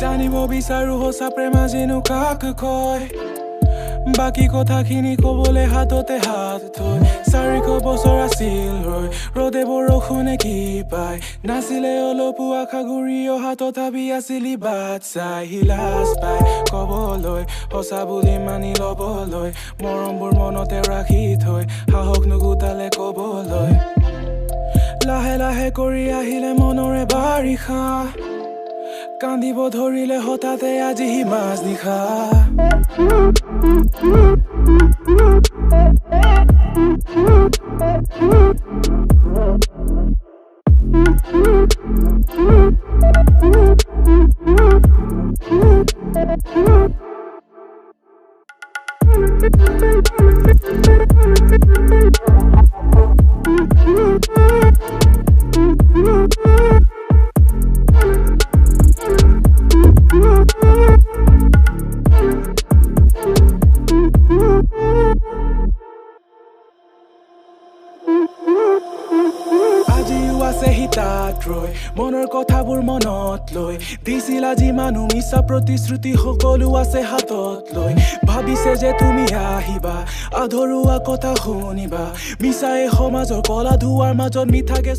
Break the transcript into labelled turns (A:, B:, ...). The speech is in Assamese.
A: জানিব বিচাৰো সঁচা প্ৰেম আজিনো কাক কয় বাকি কথাখিনি কবলে হাততে হাত থৈ 400 বছৰ আছিল ৰ'দে বৰষুণে কি পায় নাছিলে অলপো আশা ঘূৰি অহা তথাপি আছিলি বাট চাই হিলাচ পাই কবলৈ সঁচা বুলি মানি ল'বলৈ মৰমবোৰ মনতে ৰাখি থৈ সাহস নুগুটালে কবলৈ লাহে লাহে কৰি আহিলে মনৰে বাৰিষা কান্দিব ধৰিলে হঠাতে আজি হি মাজ নিশা মনৰ কথাবোৰ মনত লৈ দিছিল আজি মানুহ মিছা প্ৰতিশ্ৰুতি সকলো আছে হাতত লৈ ভাবিছে যে তুমি আহিবা আধৰুৱা কথা শুনিবা মিছাই সমাজৰ কলা ধোৱাৰ মাজত মিঠাকে